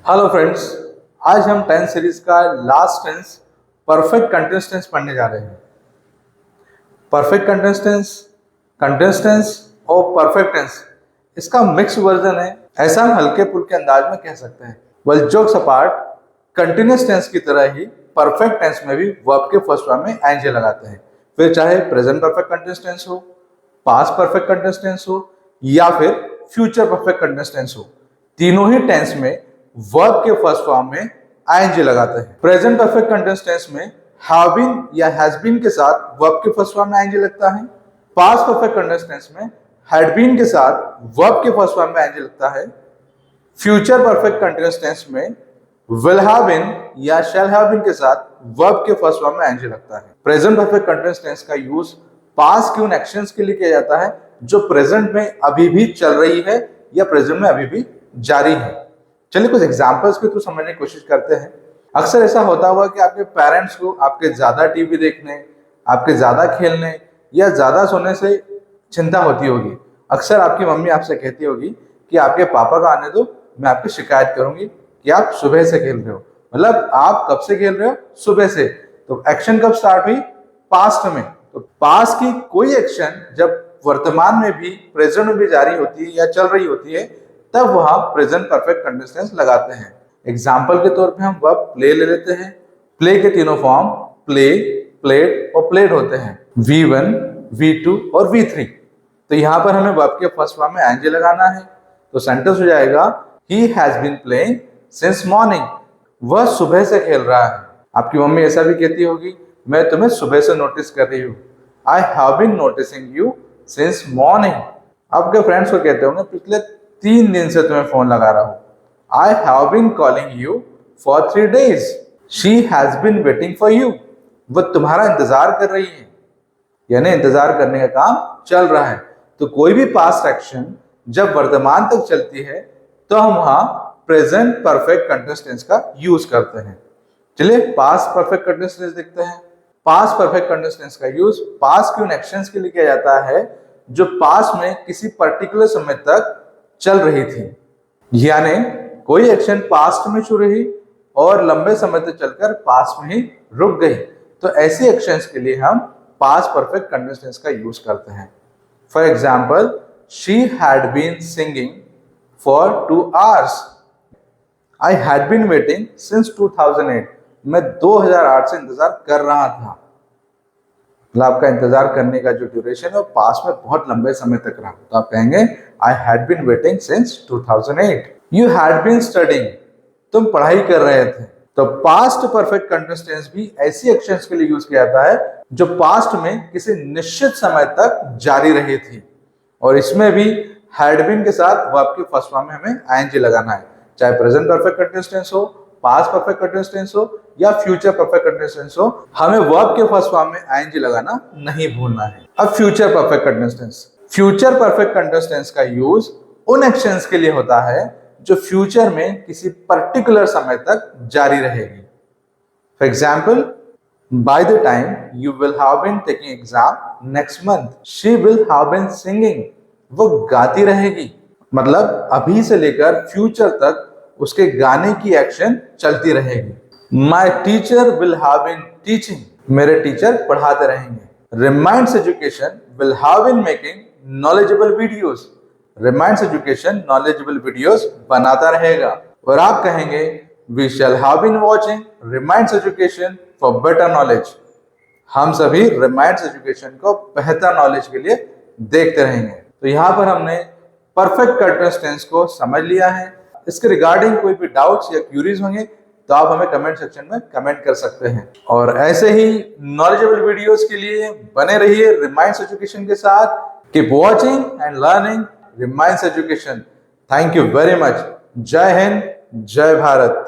Hello friends, आज हम tense series का last tense perfect continuous tense पढ़ने जा रहे हैं। Perfect continuous tense, continuous tense और परफेक्ट टेंस इसका मिक्स वर्जन है, ऐसा हम हल्के फुल्के अंदाज में कह सकते हैं। Well jokes apart, continuous tense की तरह ही परफेक्ट टेंस में भी वर्ब के फर्स्ट फॉर्म में आईएनजी लगाते हैं, फिर चाहे प्रेजेंट परफेक्ट कंटिन्यूअस टेंस हो, पास्ट परफेक्ट कंटिन्यूअस टेंस हो या फिर फ्यूचर परफेक्ट कंटिन्यूअस टेंस हो। तीनों ही टेंस में वर्ब के फर्स्ट फॉर्म में आईएनजी लगाते हैं। प्रेजेंट परफेक्ट कंटिन्यूअस टेंस में हैव बीन या हैज बीन के साथ वर्ब के फर्स्ट फॉर्म में आईएनजी लगता है। पास्ट परफेक्ट कंटिन्यूअस टेंस में हैड बीन के साथ वर्ब के फर्स्ट फॉर्म में आईएनजी लगता है। फ्यूचर परफेक्ट कंटिन्यूअस टेंस में विल हैव बीन या शैल हैव बीन के साथ वर्ब के फर्स्ट फॉर्म में आईएनजी लगता है। प्रेजेंट परफेक्ट कंटिन्यूअस टेंस का यूज पास्ट की उन एक्शंस के लिए किया जाता है जो प्रेजेंट में अभी भी चल रही है या प्रेजेंट में अभी भी जारी है। चलिए कुछ एग्जांपल्स के थ्रू समझने की कोशिश करते हैं। अक्सर ऐसा होता होगा कि आपके पेरेंट्स को आपके ज्यादा टीवी देखने, आपके ज्यादा खेलने या ज्यादा सोने से चिंता होती होगी। अक्सर आपकी मम्मी आपसे कहती होगी कि आपके पापा का आने दो, मैं आपकी शिकायत करूंगी कि आप सुबह से खेल रहे हो। मतलब आप कब से खेल रहे हो? सुबह से। तो एक्शन कब स्टार्ट हुई? पास्ट में। तो पास्ट की कोई एक्शन जब वर्तमान में भी, प्रेजेंट में भी जारी होती है या चल रही होती है, तब वहां प्रेजेंट परफेक्ट कंटिन्यूअस टेंस लगाते हैं। एग्जाम्पल के तौर पे हम वर्ब प्ले ले लेते हैं। प्ले के तीनों फॉर्म प्ले, प्लेड और प्लेड होते हैं, V1, V2 और V3। तो यहाँ पर हमें वर्ब के फर्स्ट फॉर्म में आईएनजी लगाना है। तो सेंटेंस हो जाएगा he has been playing since morning. वह सुबह से खेल रहा है। आपकी मम्मी ऐसा भी कहती होगी, मैं तुम्हें सुबह से नोटिस कर रही हूँ। I have been noticing you since morning. आपके फ्रेंड्स को कहते होंगे, पिछले 3 दिन से तुम्हें फोन लगा रहा हूं। I have been calling you for 3 days। She has been waiting for you. वो तुम्हारा इंतजार कर रही है, यानी इंतजार करने का काम चल रहा है। तो कोई भी पास्ट एक्शन जब वर्तमान तक चलती है तो हम वहां प्रेजेंट परफेक्ट कंटिन्यूअस टेंस का यूज करते हैं। चलिए पास्ट परफेक्ट कंटिन्यूअस टेंस देखते हैं। पास्ट परफेक्ट कंटिन्यूअस टेंस का यूज पास्ट के उन एक्शंस के लिए किया जाता है जो पास्ट में किसी पर्टिकुलर समय तक चल रही थी। यानी कोई एक्शन पास्ट में शुरू हुई और लंबे समय तक चलकर पास्ट में ही रुक गई, तो ऐसी एक्शंस के लिए हम पास्ट परफेक्ट कंटिन्यूअस टेंस का यूज करते हैं। For example, she had been singing for 2 hours। I had been waiting since 2008। मैं 2008 से इंतजार कर रहा था। मतलब आपका इंतजार करने का जो ड्यूरेशन है वो पास्ट में बहुत लंबे समय तक रहा। तो आप कहेंगे I had been waiting since 2008। You had been studying. तुम पढ़ाई कर रहे थे। तो पास्ट परफेक्ट कंटिन्यूअस टेंस भी ऐसी एक्शंस के लिए यूज किया जाता है जो पास्ट में किसी निश्चित समय तक जारी रही थी। और इसमें भी हैड बीन के साथ वर्ब के फर्स्ट फॉर्म में हमें आईएनजी लगाना है, चाहे प्रेजेंट परफेक्ट कंटिन्यूअस टेंस हो, पास्ट परफेक्ट कंटिन्यूअस टेंस हो या फ्यूचर परफेक्ट कंटिन्यूअस टेंस हो। हमें वर्ब के फर्स्ट फॉर्म में आईएनजी लगाना नहीं भूलना है। अब future perfect continuous tense. Future perfect continuous tense का यूज उन एक्शंस के लिए होता है जो फ्यूचर में किसी पर्टिकुलर समय तक जारी रहेगी। For example, by the time you will have been taking exam next month, she will have been singing. वो गाती रहेगी। मतलब अभी से लेकर फ्यूचर तक उसके गाने की एक्शन चलती रहेगी। My teacher will have been teaching. मेरे टीचर पढ़ाते रहेंगे। Reminds Education will have been making knowledgeable videos. Reminds Education knowledgeable videos बनाता रहेगा। और आप कहेंगे we shall have been watching Reminds Education for better knowledge. हम सभी रिमाइंड्स एजुकेशन को बेहतर नॉलेज के लिए देखते रहेंगे। तो यहाँ पर हमने परफेक्ट कंटिन्यूअस टेंस को समझ लिया है। इसके रिगार्डिंग कोई भी डाउट्स या क्यूरीज होंगे तो आप हमें कमेंट सेक्शन में कमेंट कर सकते हैं। और ऐसे ही नॉलेजेबल वीडियोस के लिए बने रहिए रिमाइंड्स एजुकेशन के साथ। Keep watching and learning reminds education. Thank you very much. जय हिंद, जय भारत।